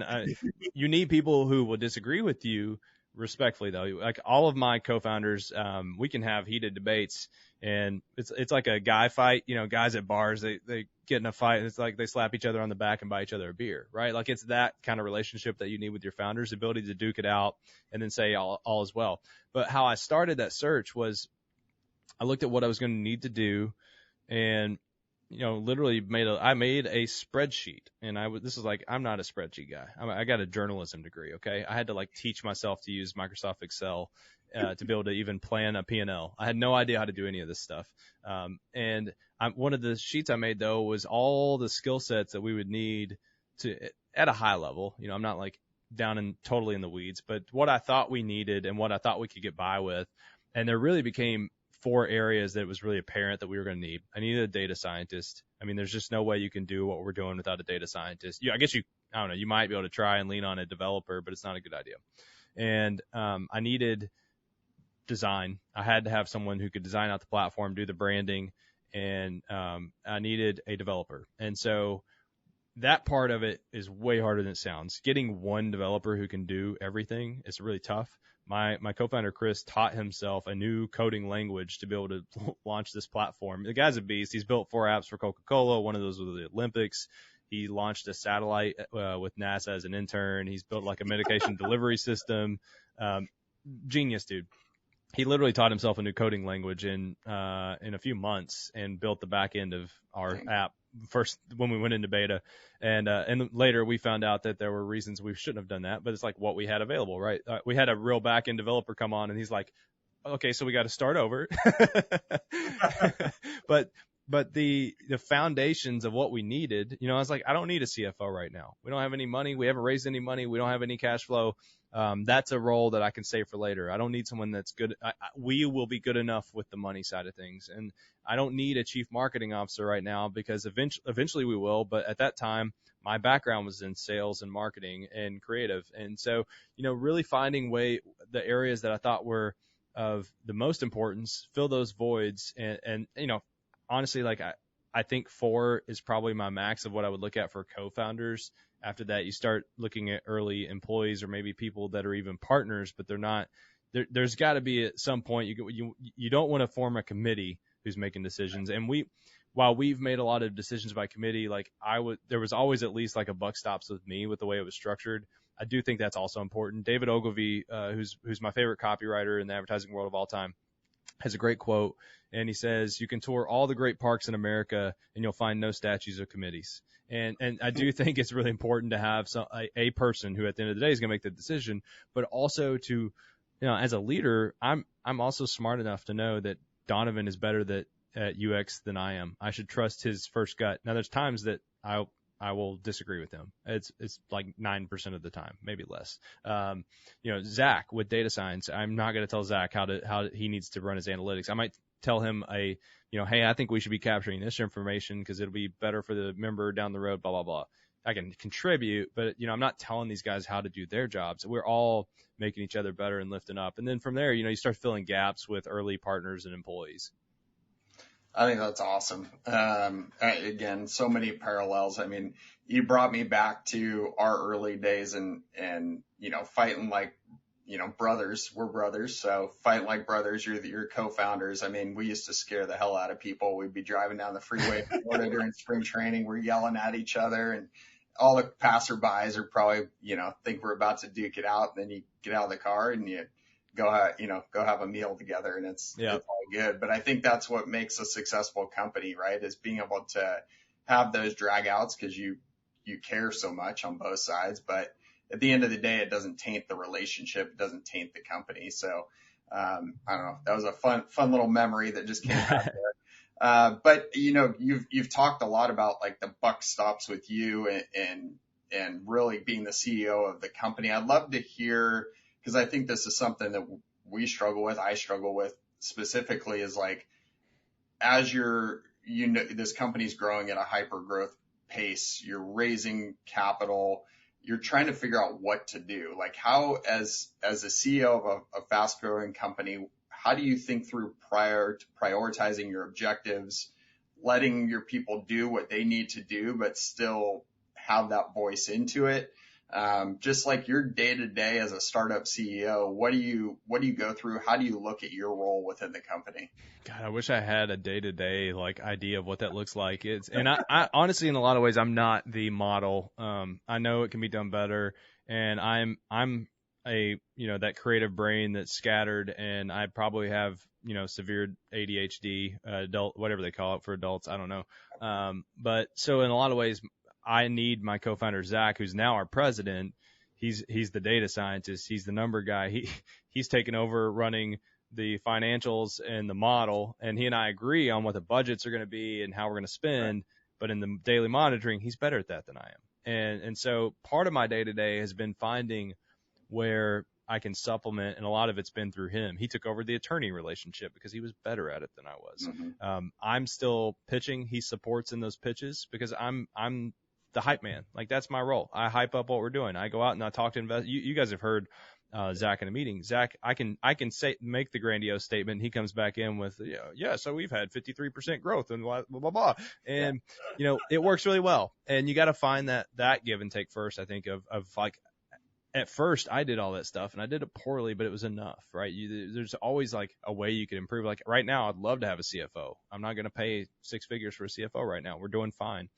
you need people who will disagree with you respectfully, though. Like, all of my co-founders, we can have heated debates, and it's like a guy fight. Guys at bars, they get in a fight, and it's like they slap each other on the back and buy each other a beer, right? Like, it's that kind of relationship that you need with your founders, the ability to duke it out and then say all is well. But how I started that search was I looked at what I was going to need to do, and literally I made a spreadsheet, and I'm not a spreadsheet guy. I got a journalism degree. Okay. I had to teach myself to use Microsoft Excel, to be able to even plan a P&L. I had no idea how to do any of this stuff. And one of the sheets I made though was all the skill sets that we would need at a high level. I'm not down and totally in the weeds, but what I thought we needed and what I thought we could get by with. And there really became 4 areas that it was really apparent that we were going to need. I needed a data scientist. There's just no way you can do what we're doing without a data scientist. I guess I don't know, you might be able to try and lean on a developer, but it's not a good idea. And I needed design. I had to have someone who could design out the platform, do the branding, and I needed a developer. And so that part of it is way harder than it sounds. Getting one developer who can do everything is really tough. My co-founder, Chris, taught himself a new coding language to be able to launch this platform. The guy's a beast. He's built 4 apps for Coca-Cola. One of those was the Olympics. He launched a satellite with NASA as an intern. He's built a medication delivery system. Genius, dude. He literally taught himself a new coding language in a few months and built the back end of our app first when we went into beta. And later we found out that there were reasons we shouldn't have done that, but it's what we had available, right? We had a real back end developer come on, and he's like, okay, so we got to start over. But but the foundations of what we needed, I was like, I don't need a CFO right now. We don't have any money. We haven't raised any money. We don't have any cash flow. That's a role that I can save for later. I don't need someone that's good. We will be good enough with the money side of things. And I don't need a chief marketing officer right now because eventually we will. But at that time, my background was in sales and marketing and creative. And so, really finding the areas that I thought were of the most importance, fill those voids. And honestly, like I think 4 is probably my max of what I would look at for co-founders. After that, you start looking at early employees or maybe people that are even partners, but they're not. There's got to be at some point you don't want to form a committee who's making decisions. And while we've made a lot of decisions by committee, like there was always at least like a buck stops with me with the way it was structured. I do think that's also important. David Ogilvy, who's my favorite copywriter in the advertising world of all time, has a great quote, and he says, "You can tour all the great parks in America, and you'll find no statues of committees." And I do think it's really important to have a person who, at the end of the day, is going to make the decision, but also to, as a leader, I'm also smart enough to know that Donovan is better at UX than I am. I should trust his first gut. Now, there's times that I will disagree with him. It's like 9% of the time, maybe less. Zach with data science, I'm not going to tell Zach how he needs to run his analytics. I might tell him hey, I think we should be capturing this information because it'll be better for the member down the road, blah, blah, blah. I can contribute, but I'm not telling these guys how to do their jobs. We're all making each other better and lifting up. And then from there, you start filling gaps with early partners and employees. I think that's awesome. Again, so many parallels. I mean, you brought me back to our early days and fighting like, brothers. We're brothers. So fighting like brothers, you're co-founders. I mean, we used to scare the hell out of people. We'd be driving down the freeway in Florida during spring training. We're yelling at each other, and all the passerbys are probably, think we're about to duke it out. And then you get out of the car and you go have a meal together, and it's all good. But I think that's what makes a successful company, right? Is being able to have those drag outs because you care so much on both sides. But at the end of the day, it doesn't taint the relationship. It doesn't taint the company. So, I don't know. That was a fun little memory that just came out there. But you've talked a lot about like the buck stops with you and really being the CEO of the company. I'd love to hear, because I think this is something that we struggle with. I struggle with specifically is like, as this company's growing at a hyper growth pace, you're raising capital, you're trying to figure out what to do. Like how, as a CEO of a fast growing company, how do you think through prioritizing your objectives, letting your people do what they need to do, but still have that voice into it? Just like your day to day as a startup CEO, what do you go through? How do you look at your role within the company? God, I wish I had a day to day idea of what that looks like. I honestly, in a lot of ways, I'm not the model. I know it can be done better, and I'm a that creative brain that's scattered, and I probably have severe ADHD, adult, whatever they call it for adults. I don't know. But so in a lot of ways, I need my co-founder, Zach, who's now our president. He's the data scientist. He's the number guy. He's taken over running the financials and the model, and he and I agree on what the budgets are going to be and how we're going to spend. Right. But in the daily monitoring, he's better at that than I am. And so part of my day to day has been finding where I can supplement, and a lot of it's been through him. He took over the attorney relationship because he was better at it than I was. Mm-hmm. I'm still pitching. He supports in those pitches because I'm the hype man. Like that's my role. I hype up what we're doing. I go out and I talk to investors. You guys have heard Zach in a meeting. Zach, I can make the grandiose statement. He comes back in with, so we've had 53% growth and blah, blah, blah, blah. And, it works really well. And you got to find that give and take first, I think, of like, at first I did all that stuff and I did it poorly, but it was enough, right? There's always like a way you can improve. Like right now, I'd love to have a CFO. I'm not going to pay 6 figures for a CFO right now. We're doing fine.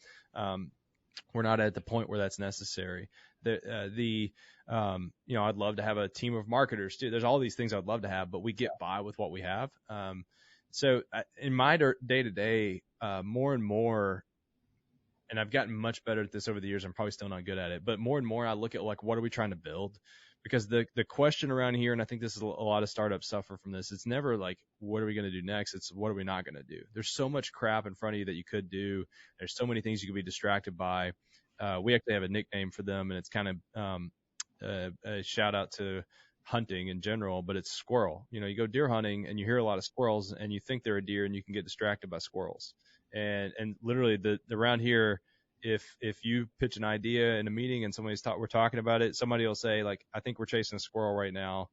We're not at the point where that's necessary. I'd love to have a team of marketers too. There's all these things I'd love to have, but we get by with what we have. So in my day to day, more and more, and I've gotten much better at this over the years. I'm probably still not good at it, but more and more I look at like, what are we trying to build? Because the question around here, and I think this is a lot of startups suffer from this, it's never like, what are we going to do next? It's what are we not going to do? There's so much crap in front of you that you could do. There's so many things you could be distracted by. We actually have a nickname for them, and it's kind of a shout out to hunting in general, but it's squirrel. You know, you go deer hunting and you hear a lot of squirrels and you think they're a deer and you can get distracted by squirrels. And literally the around here, if you pitch an idea in a meeting and we're talking about it, somebody will say like, I think we're chasing a squirrel right now,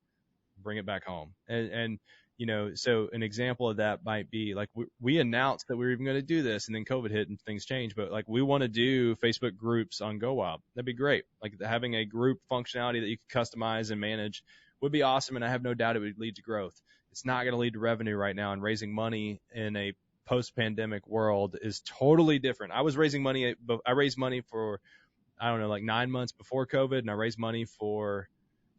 bring it back home. And you know, so an example of that might be like, we announced that we were even going to do this, and then COVID hit and things changed. But like, we want to do Facebook groups on GoWild. That'd be great. Like having a group functionality that you can customize and manage would be awesome. And I have no doubt it would lead to growth. It's not going to lead to revenue right now, and raising money in a post-pandemic world is totally different. I raised money for, I don't know, like 9 months before COVID, and I raised money for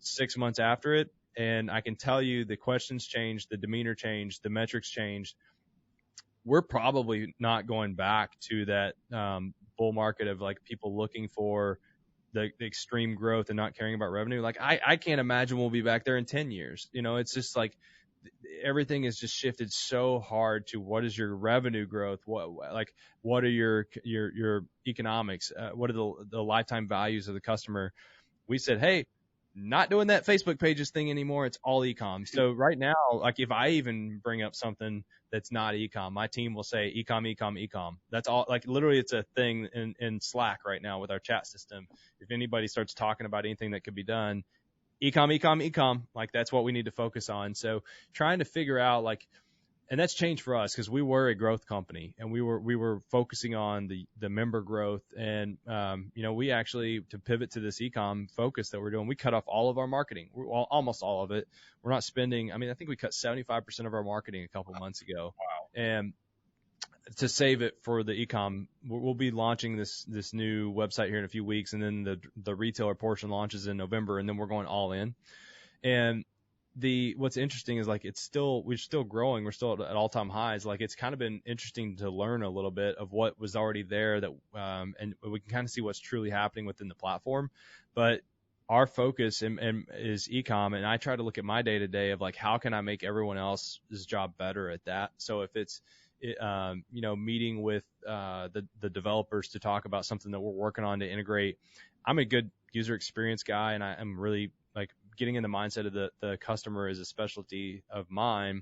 6 months after it. And I can tell you the questions changed, the demeanor changed, the metrics changed. We're probably not going back to that bull market of like people looking for the extreme growth and not caring about revenue. Like I can't imagine we'll be back there in 10 years. You know, it's just like everything has just shifted so hard to what is your revenue growth? What are your economics? What are the lifetime values of the customer? We said, hey, not doing that Facebook pages thing anymore. It's all e-com. So right now, like if I even bring up something that's not e-com, my team will say e-com. That's all. Like literally it's a thing in Slack right now with our chat system. If anybody starts talking about anything that could be done, e-com, like that's what we need to focus on. So trying to figure out like, and that's changed for us because we were a growth company and we were focusing on the member growth. And, you know, we actually, to pivot to this e-com focus that we're doing, we cut off all of our marketing, almost all of it. We're not spending, I mean, I think we cut 75% of our marketing a couple months ago. Wow. And to save it for the e-com, we'll be launching this new website here in a few weeks. And then the retailer portion launches in November, and then we're going all in. And what's interesting is like we're still growing, we're still at all-time highs. Like it's kind of been interesting to learn a little bit of what was already there that and we can kind of see what's truly happening within the platform. But our focus is e-com, and I try to look at my day-to-day of like, how can I make everyone else's job better at that? So if it's you know, meeting with the developers to talk about something that we're working on to integrate, I'm a good user experience guy, and I'm really like getting in the mindset of the customer is a specialty of mine.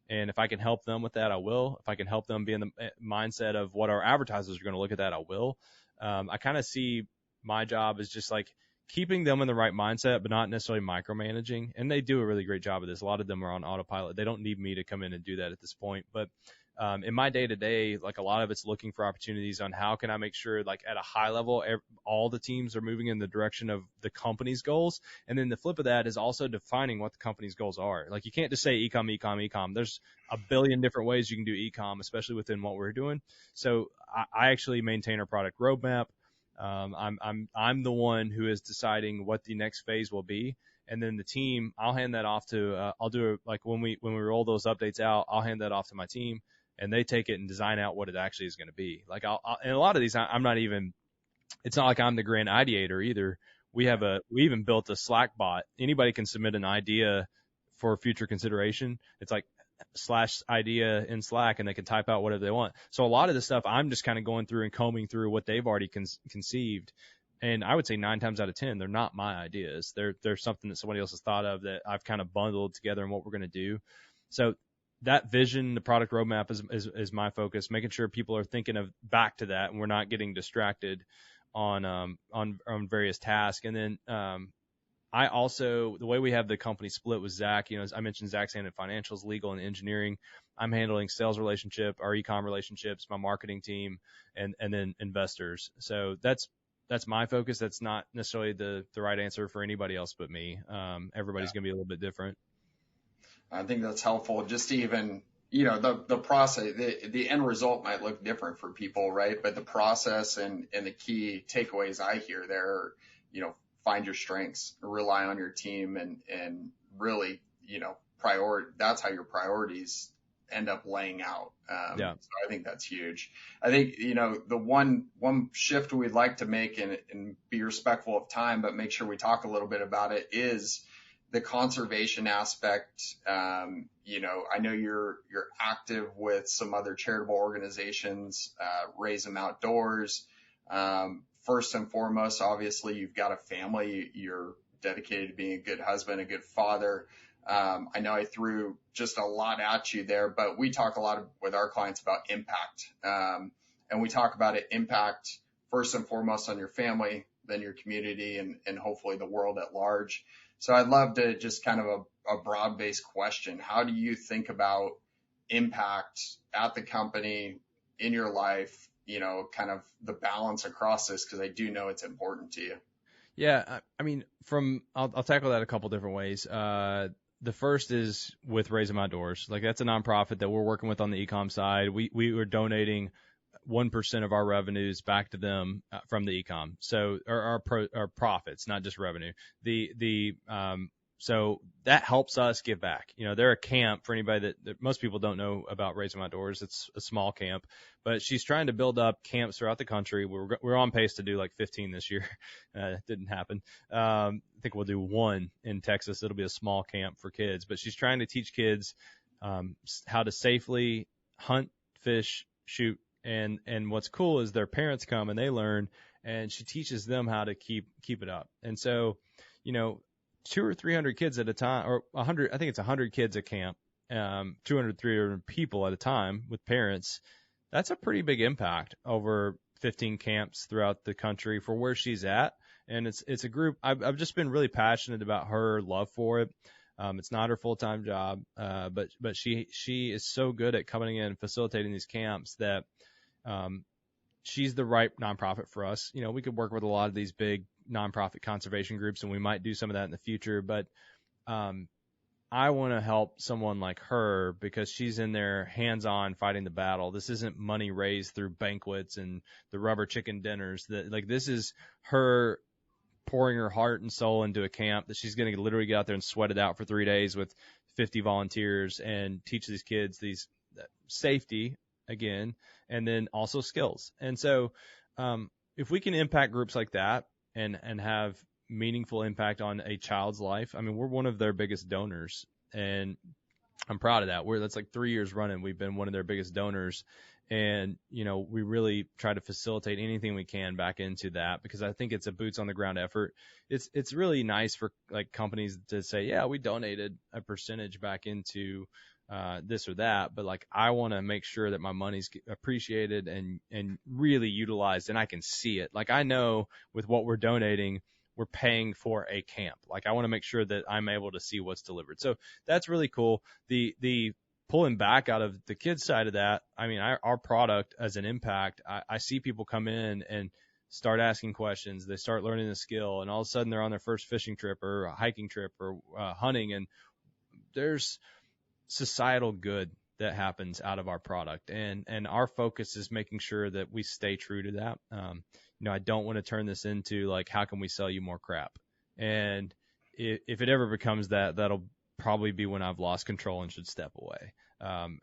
And if I can help them with that, I will. If I can help them be in the mindset of what our advertisers are going to look at that, I will. I kind of see my job as just like keeping them in the right mindset, but not necessarily micromanaging. And they do a really great job of this. A lot of them are on autopilot. They don't need me to come in and do that at this point. But in my day-to-day, like a lot of it's looking for opportunities on how can I make sure like at a high level, all the teams are moving in the direction of the company's goals. And then the flip of that is also defining what the company's goals are. Like you can't just say e-com. There's a billion different ways you can do e-com, especially within what we're doing. So I actually maintain our product roadmap. I'm the one who is deciding what the next phase will be. And then the team, I'll hand that off to, I'll do it like when we roll those updates out, I'll hand that off to my team. And they take it and design out what it actually is going to be. Like and a lot of these, I'm not even, it's not like I'm the grand ideator either. We even built a Slack bot. Anybody can submit an idea for future consideration. It's like /idea in Slack, and they can type out whatever they want. So a lot of the stuff I'm just kind of going through and combing through what they've already conceived. And I would say 9 times out of 10, they're not my ideas. They're something that somebody else has thought of that I've kind of bundled together in what we're going to do. So that vision, the product roadmap is my focus, making sure people are thinking of back to that and we're not getting distracted on various tasks. And then, I also, the way we have the company split with Zach, you know, as I mentioned, Zach's handling financials, legal, and engineering. I'm handling sales relationship, our e-com relationships, my marketing team, and then investors. So that's my focus. That's not necessarily the right answer for anybody else but me. Everybody's going to be a little bit different. I think that's helpful. Just to even, you know, the process, the end result might look different for people, right? But the process and the key takeaways I hear there, you know, find your strengths, rely on your team, and really, you know, that's how your priorities end up laying out. Yeah. So I think that's huge. I think, the one shift we'd like to make and be respectful of time, but make sure we talk a little bit about it, is the conservation aspect. I know you're active with some other charitable organizations, Raise Them Outdoors. First and foremost, obviously, you've got a family. You're dedicated to being a good husband, a good father. I know I threw just a lot at you there, but we talk a lot with our clients about impact. And we talk about it impact first and foremost on your family, then your community, and hopefully the world at large. So I'd love to just kind of a broad-based question. How do you think about impact at the company, in your life, kind of the balance across this? Because I do know it's important to you. Yeah, I mean, I'll tackle that a couple different ways. The first is with Raise Them Outdoors. Like, that's a nonprofit that we're working with on the e-com side. We were donating 1% of our revenues back to them from the e-com. So our profits, not just revenue. So that helps us give back. They're a camp for anybody that most people don't know about Raise Them Outdoors. It's a small camp, but she's trying to build up camps throughout the country. We're on pace to do like 15 this year. It didn't happen. I think we'll do one in Texas. It'll be a small camp for kids, but she's trying to teach kids how to safely hunt, fish, shoot. And what's cool is their parents come and they learn, and she teaches them how to keep it up. And so, 200 or 300 kids at a time, or 100, I think it's 100 kids at camp, 200, 300 people at a time with parents. That's a pretty big impact over 15 camps throughout the country for where she's at. And it's a group. I've just been really passionate about her love for it. It's not her full-time job, but she is so good at coming in and facilitating these camps that she's the right nonprofit for us. We could work with a lot of these big nonprofit conservation groups, and we might do some of that in the future. But I want to help someone like her because she's in there hands-on fighting the battle. This isn't money raised through banquets and the rubber chicken dinners. This is her pouring her heart and soul into a camp that she's going to literally get out there and sweat it out for 3 days with 50 volunteers and teach these kids these safety again, and then also skills. And so if we can impact groups like that and have meaningful impact on a child's life, I mean, we're one of their biggest donors, and I'm proud of that. That's like 3 years running. We've been one of their biggest donors. And, we really try to facilitate anything we can back into that, because I think it's a boots on the ground effort. It's really nice for like companies to say, yeah, we donated a percentage back into this or that, but like I want to make sure that my money's appreciated and really utilized, and I can see it. Like I know with what we're donating, we're paying for a camp. Like I want to make sure that I'm able to see what's delivered. So that's really cool. The pulling back out of the kids side of that, I mean, our product as an impact, I see people come in and start asking questions. They start learning the skill, and all of a sudden they're on their first fishing trip or a hiking trip or hunting, and there's societal good that happens out of our product. And our focus is making sure that we stay true to that. I don't want to turn this into like, how can we sell you more crap? And if it ever becomes that, that'll probably be when I've lost control and should step away.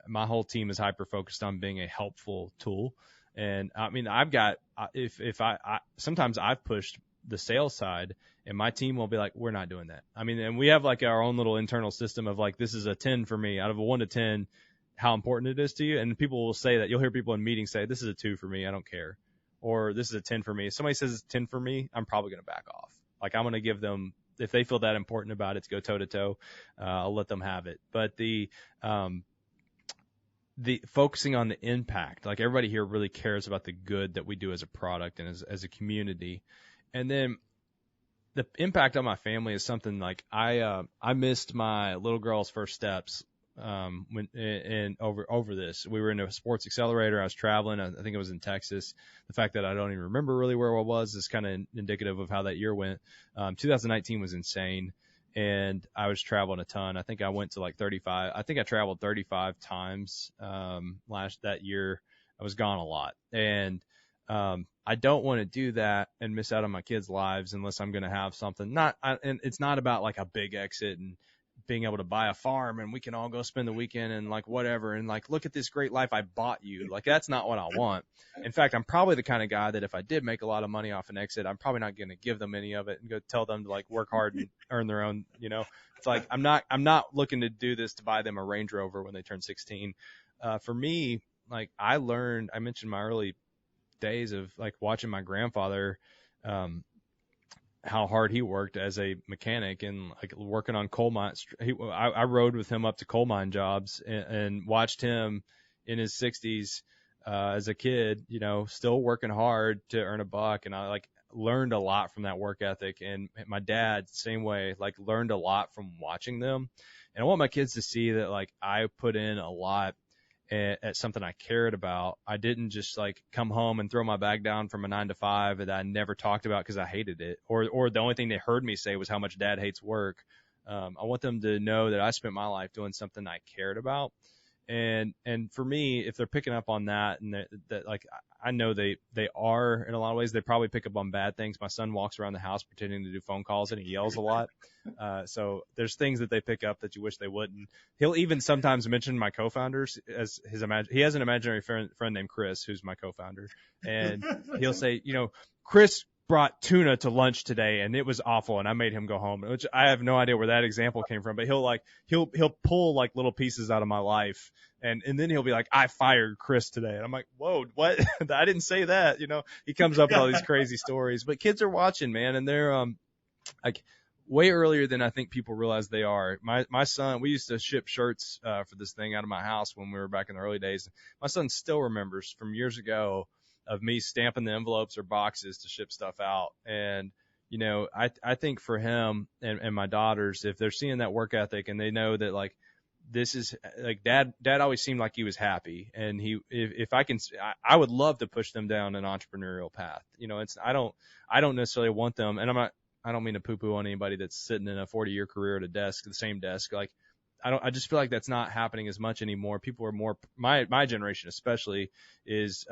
My whole team is hyper focused on being a helpful tool. And I mean, I've got, if I sometimes I've pushed the sales side, and my team will be like, we're not doing that. I mean, and we have like our own little internal system of like, this is a 10 for me out of a 1 to 10, how important it is to you. And people will say that. You'll hear people in meetings say, this is a 2 for me, I don't care. Or this is a 10 for me. If somebody says it's 10 for me, I'm probably going to back off. Like I'm going to give them, if they feel that important about it to go toe to toe, I'll let them have it. But the focusing on the impact, like everybody here really cares about the good that we do as a product and as a community. And then the impact on my family is something like I missed my little girl's first steps over this. We were in a sports accelerator. I was traveling. I think it was in Texas. The fact that I don't even remember really where I was is kind of indicative of how that year went. 2019 was insane, and I was traveling a ton. I think I went to like 35. I think I traveled 35 times that year. I was gone a lot, and I don't want to do that and miss out on my kids' lives unless I'm going to have something. And it's not about like a big exit and being able to buy a farm and we can all go spend the weekend and like whatever. And like, look at this great life I bought you. Like, that's not what I want. In fact, I'm probably the kind of guy that if I did make a lot of money off an exit, I'm probably not going to give them any of it and go tell them to like work hard and earn their own, it's like, I'm not looking to do this to buy them a Range Rover when they turn 16. For me, like I mentioned my early days of like watching my grandfather, how hard he worked as a mechanic and like working on coal mines. I rode with him up to coal mine jobs and watched him in his 60s as a kid, still working hard to earn a buck. And I like learned a lot from that work ethic. And my dad, same way, like learned a lot from watching them. And I want my kids to see that like I put in a lot at something I cared about. I didn't just like come home and throw my bag down from a 9 to 5 that I never talked about because I hated it, or the only thing they heard me say was how much Dad hates work. I want them to know that I spent my life doing something I cared about. And for me, if they're picking up on that, and that like I know they are in a lot of ways, they probably pick up on bad things. My son walks around the house pretending to do phone calls and he yells a lot. So there's things that they pick up that you wish they wouldn't. He'll even sometimes mention my co-founders as he has an imaginary friend named Chris, who's my co-founder. And he'll say, Chris brought tuna to lunch today and it was awful and I made him go home, which I have no idea where that example came from, but he'll pull like little pieces out of my life and then he'll be like, I fired Chris today. And I'm like, whoa, what? I didn't say that. He comes up with all these crazy stories, but kids are watching, man. And they're, like way earlier than I think people realize they are. My son, we used to ship shirts, for this thing out of my house when we were back in the early days. My son still remembers from years ago of me stamping the envelopes or boxes to ship stuff out. And, I think for him and my daughters, if they're seeing that work ethic and they know that like, this is like dad always seemed like he was happy. And if I would love to push them down an entrepreneurial path. I don't necessarily want them. And I don't mean to poo poo on anybody that's sitting in a 40-year career at the same desk. Like, I just feel like that's not happening as much anymore. People are more, my generation especially is,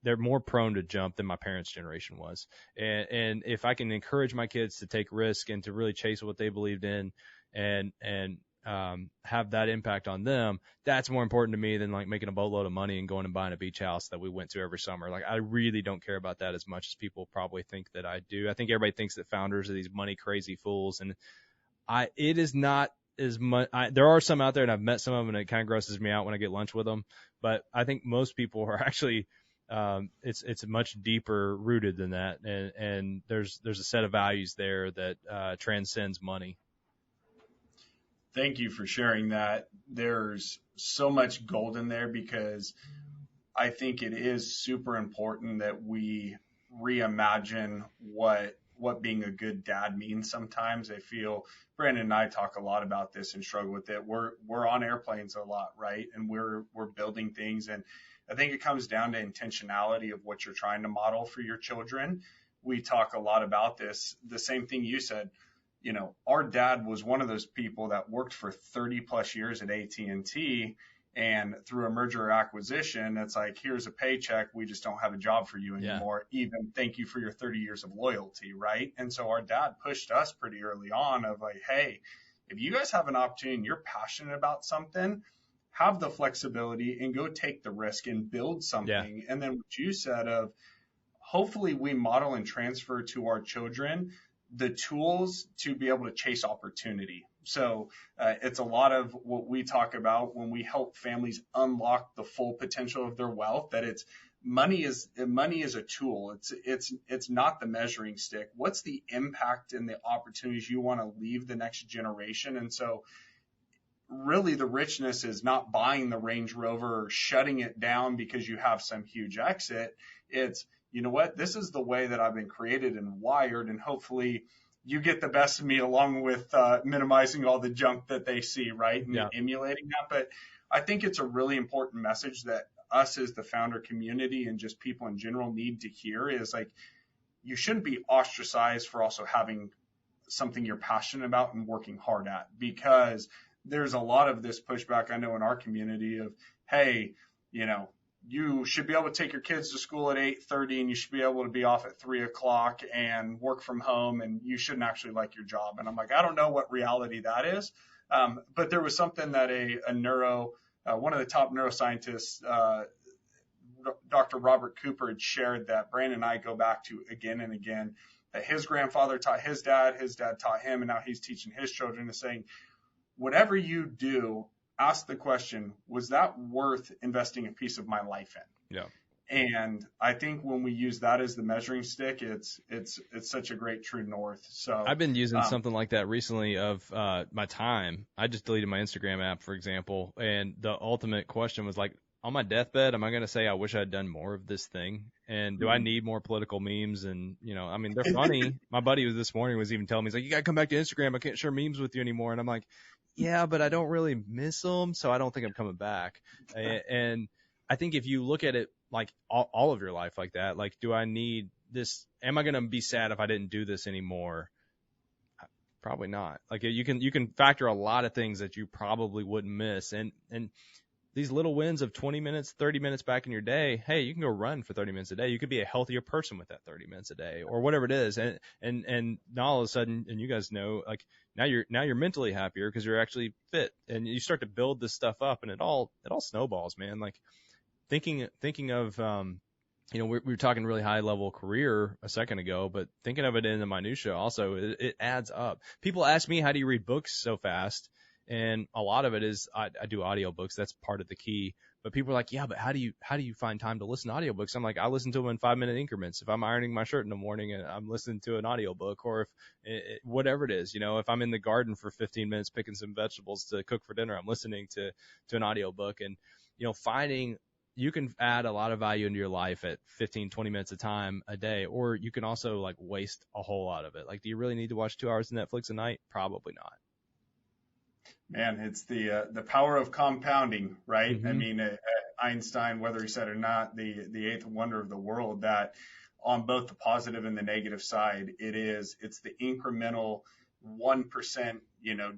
they're more prone to jump than my parents' generation was. And if I can encourage my kids to take risk and to really chase what they believed in and have that impact on them, that's more important to me than like making a boatload of money and going and buying a beach house that we went to every summer. Like, I really don't care about that as much as people probably think that I do. I think everybody thinks that founders are these money crazy fools, and it is not as much. There are some out there, and I've met some of them, and it kind of grosses me out when I get lunch with them. But I think most people are actually, it's much deeper rooted than that, and there's a set of values there that transcends money. Thank you for sharing that. There's so much gold in there because I think it is super important that we reimagine what being a good dad means sometimes. I feel Brandon and I talk a lot about this and struggle with it. We're on airplanes a lot, right? And we're building things. And I think it comes down to intentionality of what you're trying to model for your children. We talk a lot about this. The same thing you said, our dad was one of those people that worked for 30 plus years at AT&T, and through a merger or acquisition, it's like, here's a paycheck. We just don't have a job for you anymore. Yeah. Even thank you for your 30 years of loyalty. Right. And so our dad pushed us pretty early on of like, hey, if you guys have an opportunity and you're passionate about something, have the flexibility and go take the risk and build something. Yeah. And then what you said of hopefully we model and transfer to our children the tools to be able to chase opportunity. So it's a lot of what we talk about when we help families unlock the full potential of their wealth, that it's money is a tool. It's not the measuring stick. What's the impact and the opportunities you want to leave the next generation? And so really the richness is not buying the Range Rover or shutting it down because you have some huge exit. It's, you know what, this is the way that I've been created and wired, and hopefully you get the best of me along with minimizing all the junk that they see, right, and emulating that. But I think it's a really important message that us as the founder community and just people in general need to hear is like, you shouldn't be ostracized for also having something you're passionate about and working hard at, because there's a lot of this pushback I know in our community of, hey, you should be able to take your kids to school at 8:30 and you should be able to be off at 3 o'clock and work from home and you shouldn't actually like your job. And I'm like, I don't know what reality that is. But there was something that one of the top neuroscientists, Dr. Robert Cooper, had shared that Brandon and I go back to again and again, that his grandfather taught his dad taught him, and now he's teaching his children, is saying, whatever you do, ask the question, was that worth investing a piece of my life in? Yeah. And I think when we use that as the measuring stick, it's such a great true north. So I've been using something like that recently of my time. I just deleted my Instagram app, for example, and the ultimate question was like, on my deathbed, am I going to say I wish I'd done more of this thing? And do I need more political memes? And, I mean, they're funny. My buddy this morning was even telling me, he's like, you got to come back to Instagram. I can't share memes with you anymore. And I'm like, yeah, but I don't really miss them, so I don't think I'm coming back. And I think if you look at it like all of your life like that, like, do I need this? Am I going to be sad if I didn't do this anymore? Probably not. Like, you can factor a lot of things that you probably wouldn't miss. And these little wins of 20 minutes, 30 minutes back in your day, hey, you can go run for 30 minutes a day. You could be a healthier person with that 30 minutes a day or whatever it is. And now all of a sudden, and you guys know, like, now you're mentally happier because you're actually fit, and you start to build this stuff up, and it all snowballs, man. Like, thinking of, we were talking really high level career a second ago, but thinking of it in the minutia also, it adds up. People ask me, how do you read books so fast? And a lot of it is I do audiobooks. That's part of the key. But people are like, yeah, but how do you find time to listen to audiobooks? I'm like, I listen to them in 5-minute increments. If I'm ironing my shirt in the morning and I'm listening to an audiobook, or if whatever it is, if I'm in the garden for 15 minutes picking some vegetables to cook for dinner, I'm listening to an audiobook. And, finding you can add a lot of value into your life at 15, 20 minutes of time a day, or you can also like waste a whole lot of it. Like, do you really need to watch 2 hours of Netflix a night? Probably not. Man, it's the power of compounding, right? Mm-hmm. I mean, Einstein, whether he said it or not, the eighth wonder of the world, that on both the positive and the negative side, it's the incremental 1%,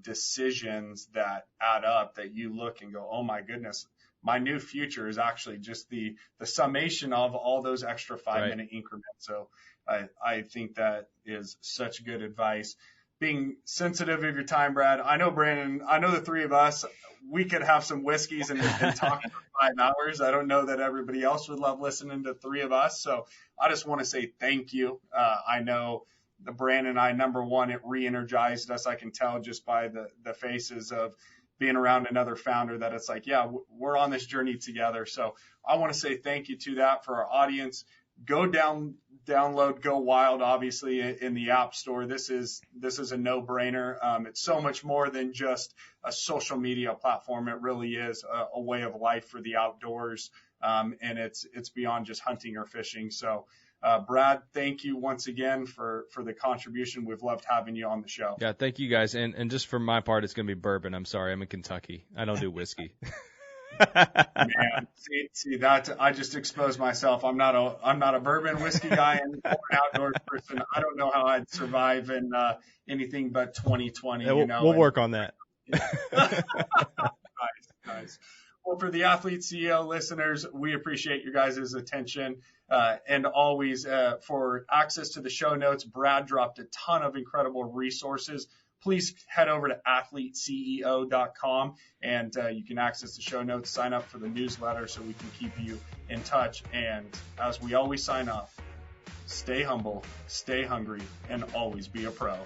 decisions that add up, that you look and go, oh my goodness, my new future is actually just the summation of all those extra 5-minute increments. So I think that is such good advice. Being sensitive of your time, Brad. I know, Brandon, the three of us, we could have some whiskeys and talk for 5 hours. I don't know that everybody else would love listening to three of us. So I just want to say thank you. I know the Brandon and I, number one, it re-energized us. I can tell just by the faces of being around another founder that it's like, yeah, we're on this journey together. So I want to say thank you to that. For our audience, go download GoWild, obviously, in the App Store. This is a no-brainer. It's so much more than just a social media platform. It really is a way of life for the outdoors, and it's beyond just hunting or fishing. So, Brad, thank you once again for the contribution. We've loved having you on the show. Yeah, thank you guys. And just for my part, it's going to be bourbon. I'm sorry, I'm in Kentucky. I don't do whiskey. Man, see that I just exposed myself. I'm not a bourbon whiskey guy and an outdoors person. I don't know how I'd survive in anything but 2020. Yeah, we'll work on that. Nice. Well, for the Athlete CEO listeners, we appreciate your guys' attention. And always for access to the show notes, Brad dropped a ton of incredible resources. Please head over to athleteceo.com and you can access the show notes, sign up for the newsletter so we can keep you in touch. And as we always sign off, stay humble, stay hungry, and always be a pro.